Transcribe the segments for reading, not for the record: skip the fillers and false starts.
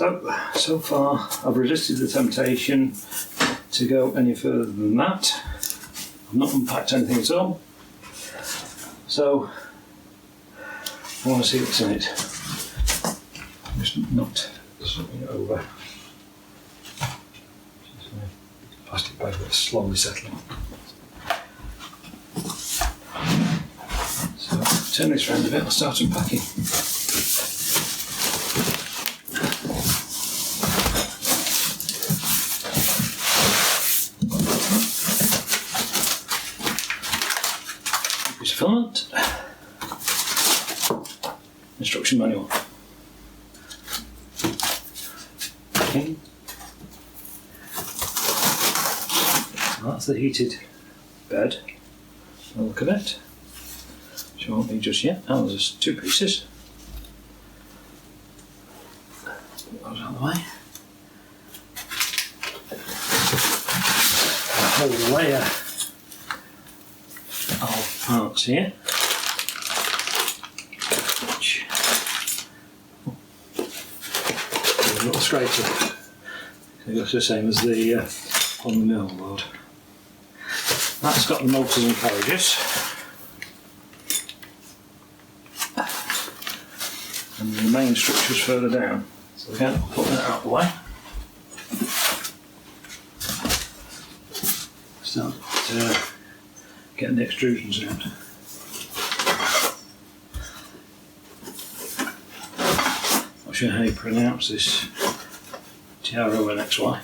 So far I've resisted the temptation to go any further than that. I've not unpacked anything at all. So I want to see what's in it. Just knocked something over. Plastic bag that's slowly settling. So turn this round a bit, I'll start unpacking. Piece of filament. Instruction manual. Okay. That's the heated bed. Have a look at it. Which won't be just yet. Oh, there's 2 pieces. Put those out of the way. A whole layer of parts here. Which a little scraper. It's the same as the on the mill load. That's got the motors and carriages. And the main structure's further down. So again, I'll put that out of the way. Start getting the extrusions out. I'll show you how you pronounce this TronXY.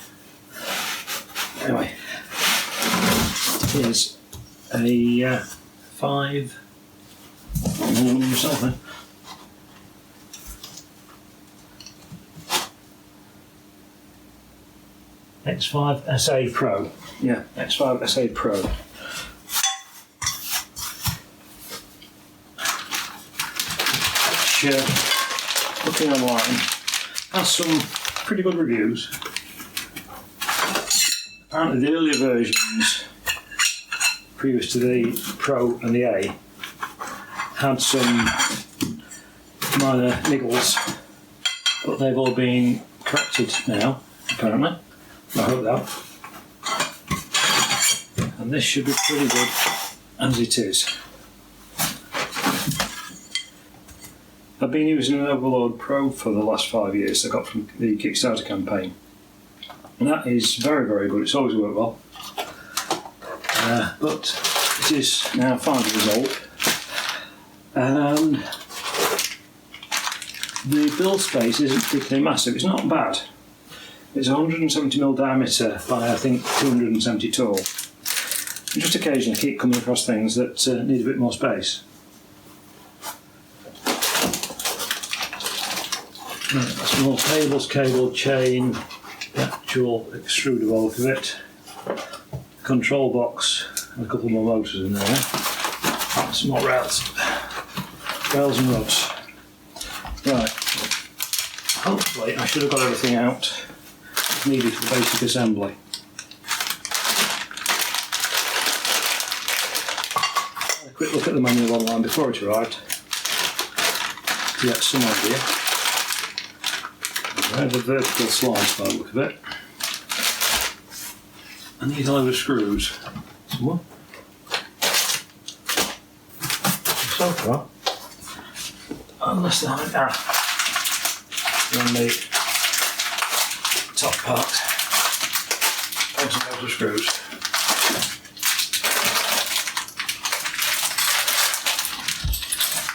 Anyway, here's a 5. Yourself then. X5SA Pro. Yeah, X5SA Pro. Which, looking online, has some pretty good reviews. Apparently the earlier versions, previous to the Pro and the A, had some minor niggles, but they've all been corrected now, apparently. I hope that. And this should be pretty good as it is. I've been using an Overlord Pro for the last 5 years. I got from the Kickstarter campaign. And that is very, very good. It's always worked well. But it is now 5 years old. And the build space isn't particularly massive. It's not bad. It's 170mm diameter by I think 270 tall. And just occasionally I keep coming across things that need a bit more space. Right, some more cables, cable, chain, the actual extruder bulk of it, control box, and a couple more motors in there. Some more rails and rods. Right, hopefully I should have got everything out needed for basic assembly. A quick look at the manual online before it arrived to get some idea. I have a vertical slice by the look of it. I need a load of screws. Some more. So far, unless they're on the top part, and some loads of screws.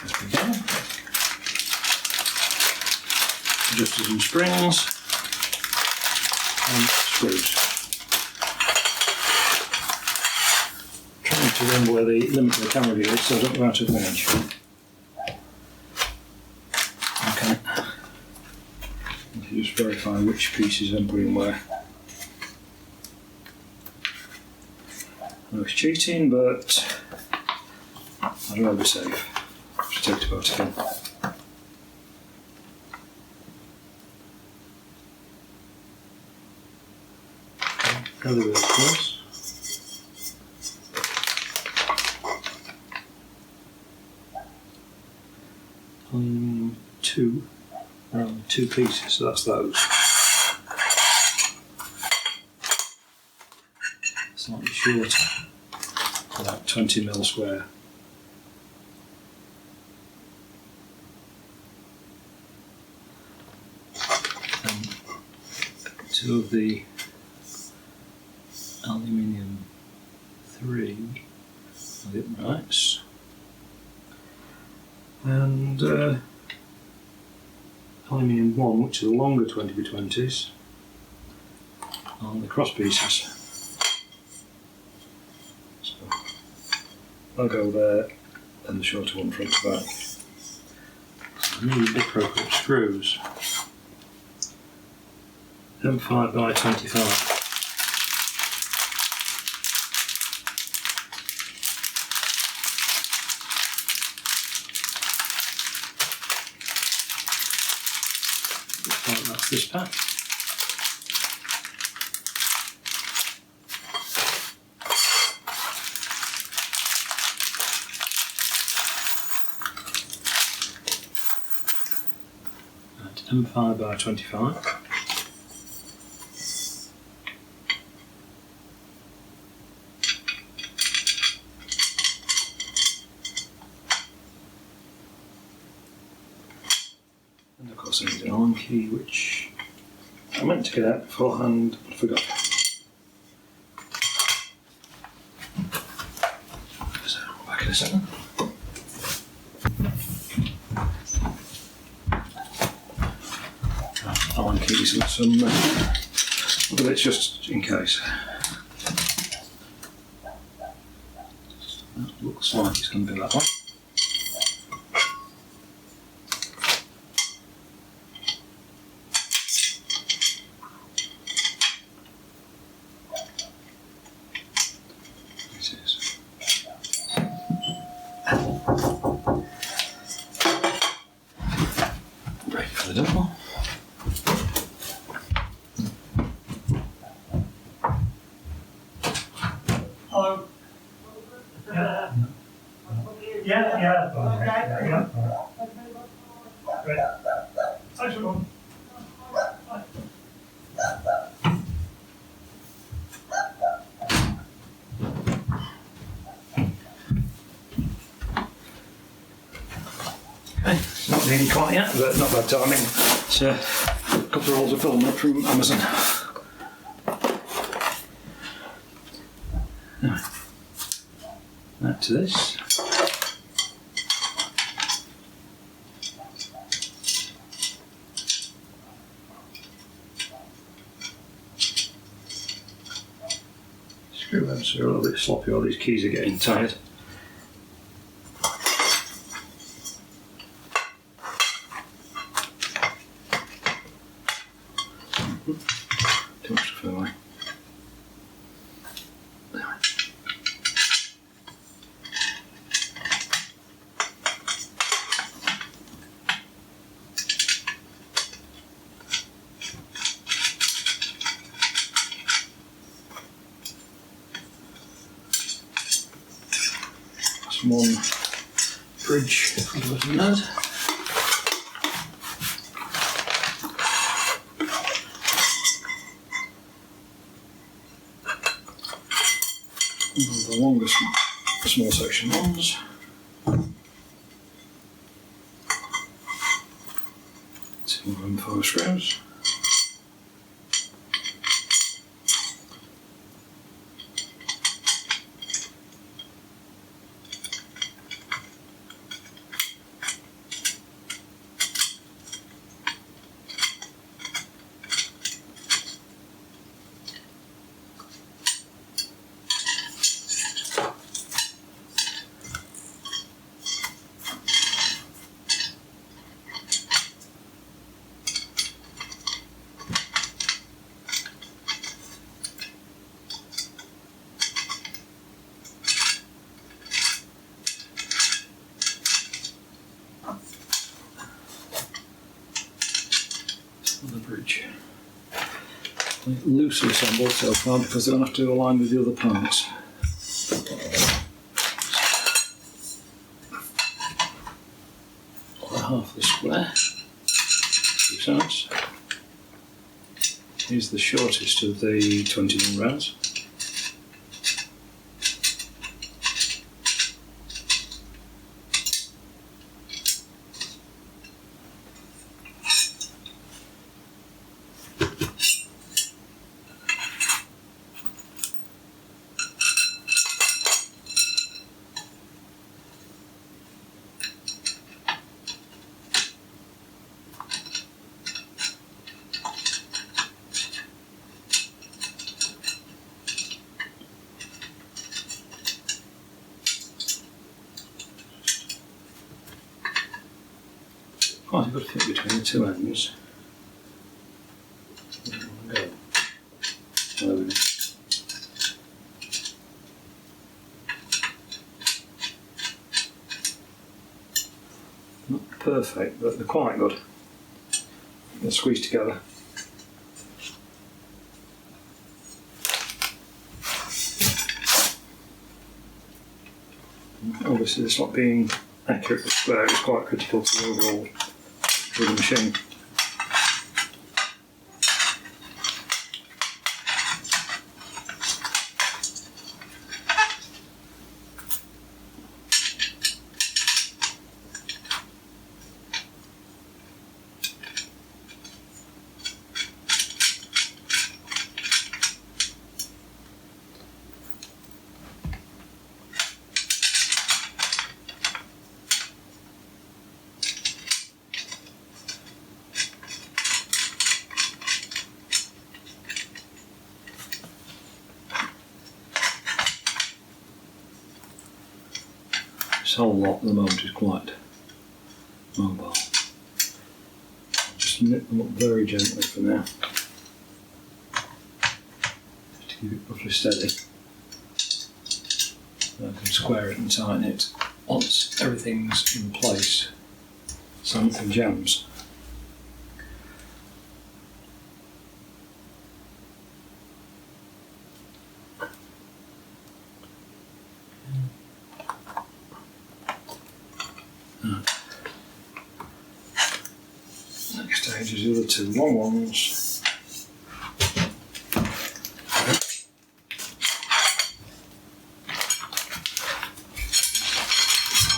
There we go. Adjusters and springs and screws. Trying to remember where the limit of the camera view is so I don't go out of range. Okay. Just verify which pieces I'm putting where. I know it's cheating, but I'd rather be safe. Just take it apart again. Go the way close. Two pieces, so that's those. slightly shorter, about 20mm square. And 2 of the aluminium 3 are the uprights, and aluminium 1, which are the longer 20x20s, on the cross pieces. So I'll go there, and the shorter one front to back. So I need the appropriate screws. M5x25. That's this pack. M5x25. And of course I need an Allen key, which I meant to get out beforehand, but I forgot. So, back in a second. Allen keys and some other bits just in case. That looks like it's going to be that one. Ready for the double. Hello. Yeah. Great. Thanks, everyone. Okay, not nearly quite yet, but not bad timing. It's a couple of rolls of film up from Amazon. Anyway, back to this. Screw webs are a little bit sloppy, all these keys are getting tired. Too much to fill away. That's one bridge from the node. The longest small section ones. Two of them 4 screws. The bridge. Loosely assembled so far because they don't have to align with the other parts. Half the square, 2 sides. Here's the shortest of the 21 rounds. quite a good fit between the two ends. Where do I go? There we go. Not perfect, but they're quite good. They're squeezed together. Obviously, this not being accurately square is quite critical to the overall drilling machine. This whole lot at the moment is quite mobile. I'll just knit them up very gently for now, just to keep it roughly steady. I can square it and tighten it once everything's in place so nothing jams. Next stage is the other two long ones.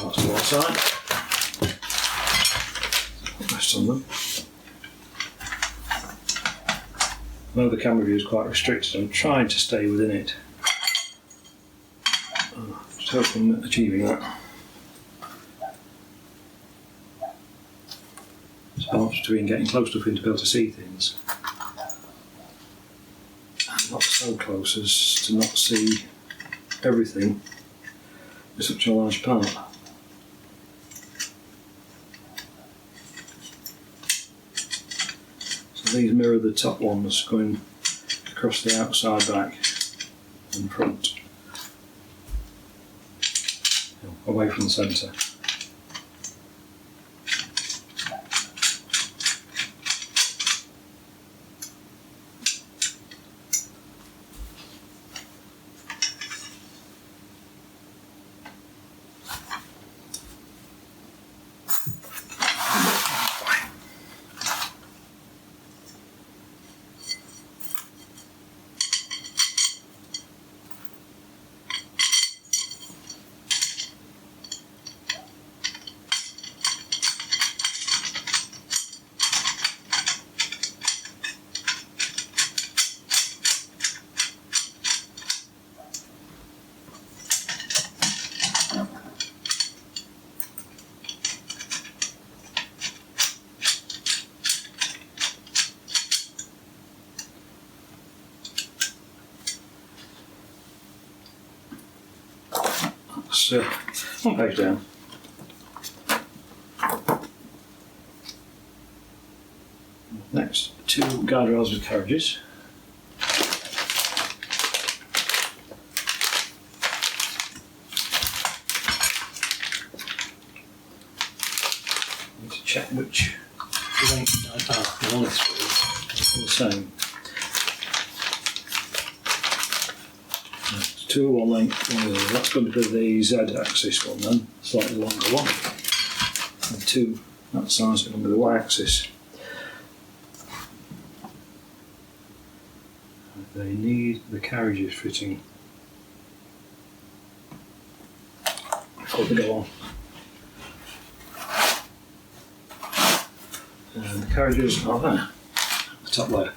That's the one side. Rest on them. I know the camera view is quite restricted. I'm trying to stay within it. Just hoping at achieving that. Balance between getting close enough in to be able to see things and not so close as to not see everything with such a large part. So these mirror the top ones going across the outside, back and front, away from the centre. One page down. Next, two guide rails with carriages. Need to check which length the one is the same. Two one length, one of those. That's going to be the Z-axis one then, slightly longer one. And two that size is going to be the Y-axis. They need the carriages fitting before they go on. And the carriages are there, the top layer.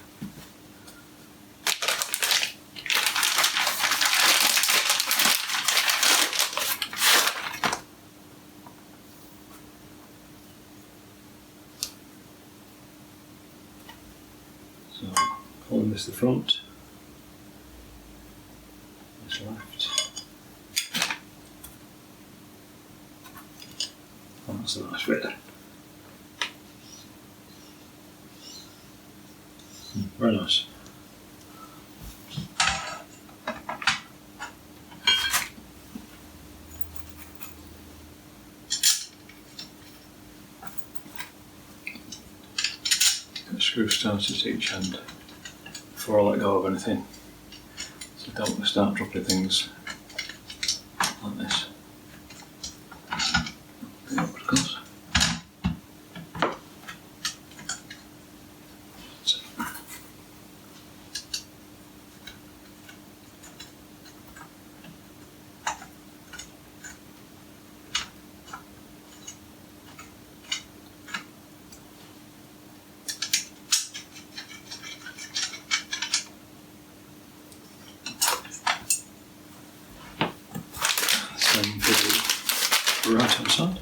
So, calling this the front. Left. Oh, that's a nice fit. Very nice. Screw starters at each end before I let go of anything, so I don't want to start dropping things like this. There it goes. Same for the right hand side.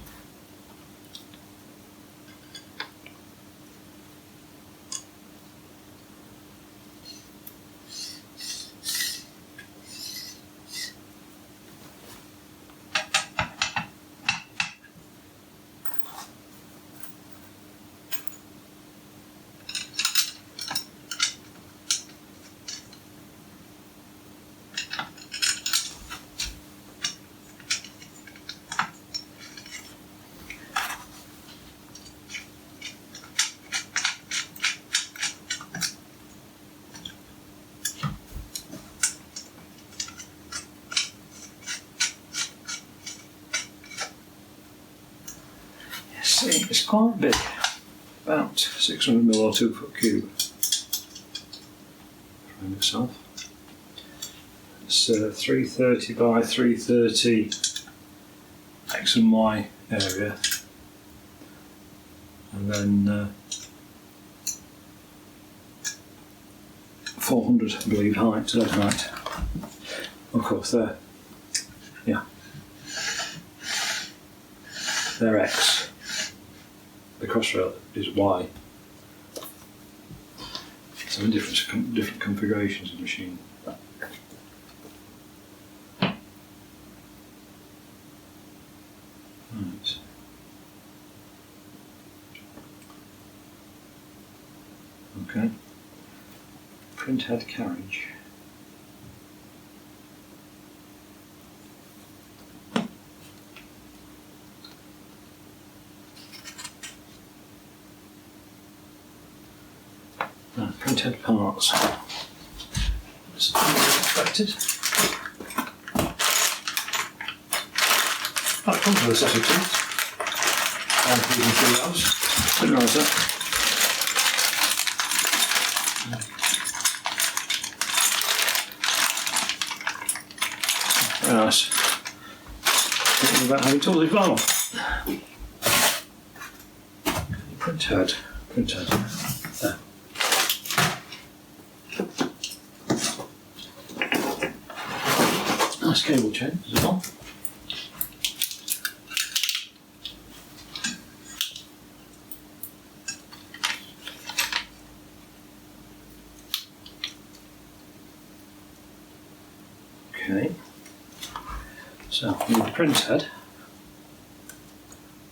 See, it's quite big, about 600mm or 2 foot cube frame itself. It's 330 by 330 X and Y area, and then 400 I believe height, dead height. Of course they're X. The crossrail is Y. So in different configurations of the machine. Right. Okay. Print head carriage. Printhead parts. That's unexpected. That comes with a set of tools. And you can see those. Didn't realise that. Very nice. Thinking about having tools as well. Printhead. There. Nice cable chain as well. Okay, so we need a print head,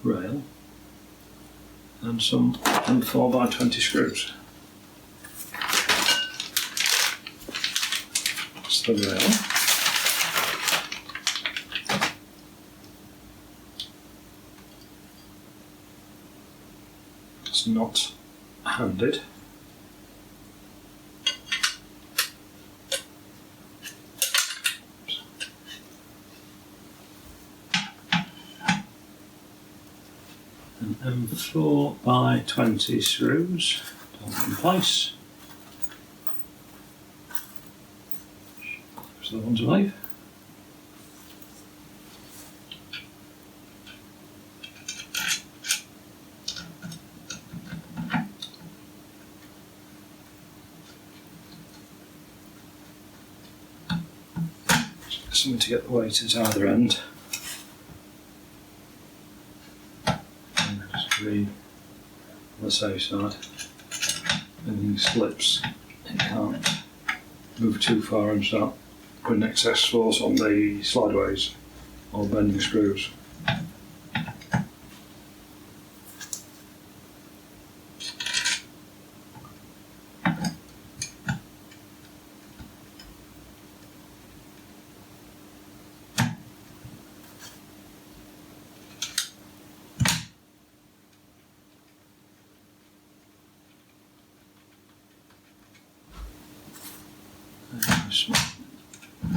rail, and some M4x20 screws. That's the rail. It's not handed. And M4x20 screws in place. There's the ones away. Something to get the weight at either end. And just be on the safe side. Anything slips, it can't move too far and start putting excess force on the slideways or bending screws.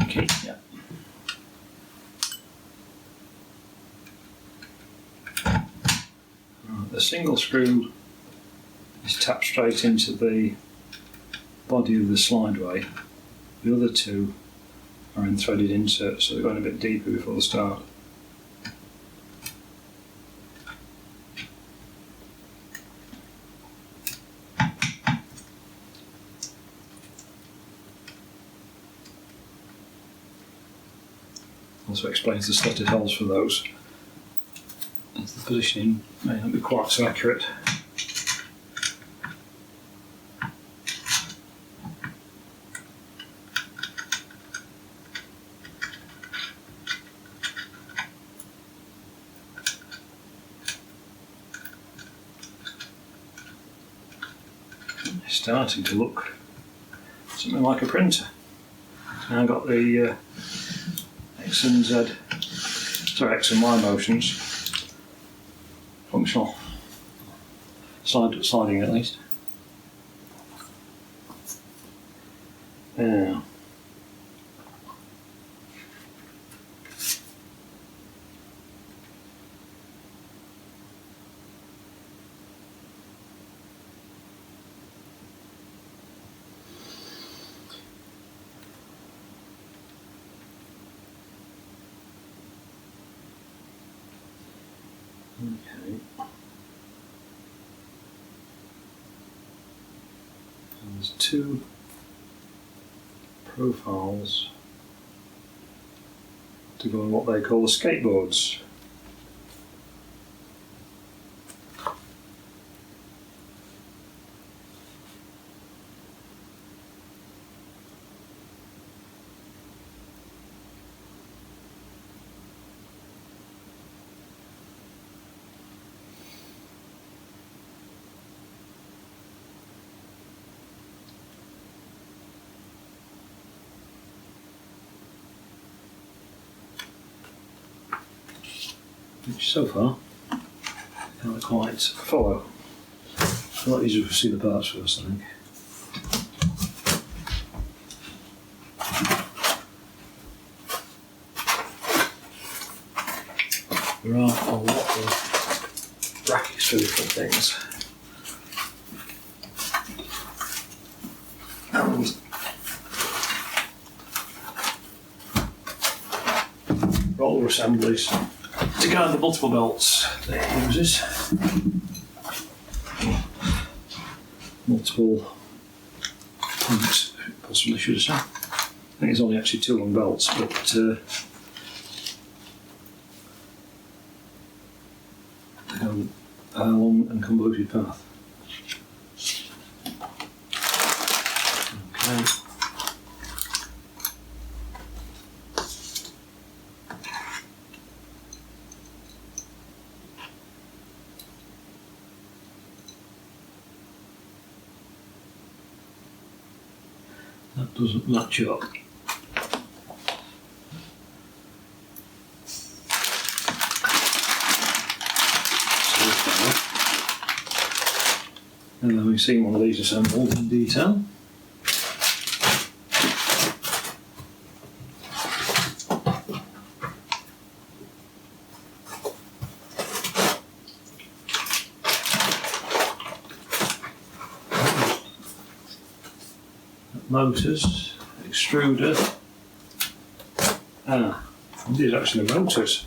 Okay, yeah. Right, the single screw is tapped straight into the body of the slideway. The other two are in threaded inserts, so they're going a bit deeper before the start. Also explains the slotted holes for those, as the positioning may not be quite so accurate. It's starting to look something like a printer. It's now got the X and Y motions, functional, sliding at least. Yeah. Okay. And there's two profiles to go on what they call the skateboards. Which so far can't quite follow. A lot easier to see the parts first, I think. There are a lot of brackets for different things. And roller assemblies to guide the multiple belts that it uses. Multiple points, possibly should have said. I think it's only actually two long belts, but they go a long and convoluted path. Okay. That doesn't match up. So far. And then we've seen one of these assembled in detail. Motors, extruder. These are actually the motors.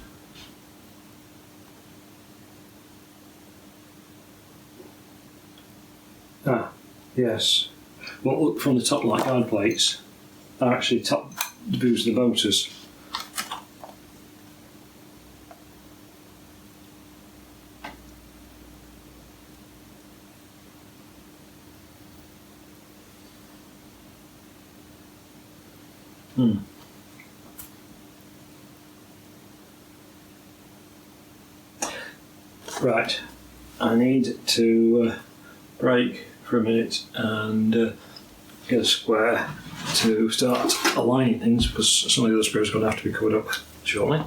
Yes. What look from the top like guide plates are actually top views of the motors. Right, I need to break for a minute and get a square to start aligning things because some of the other squares are going to have to be covered up shortly.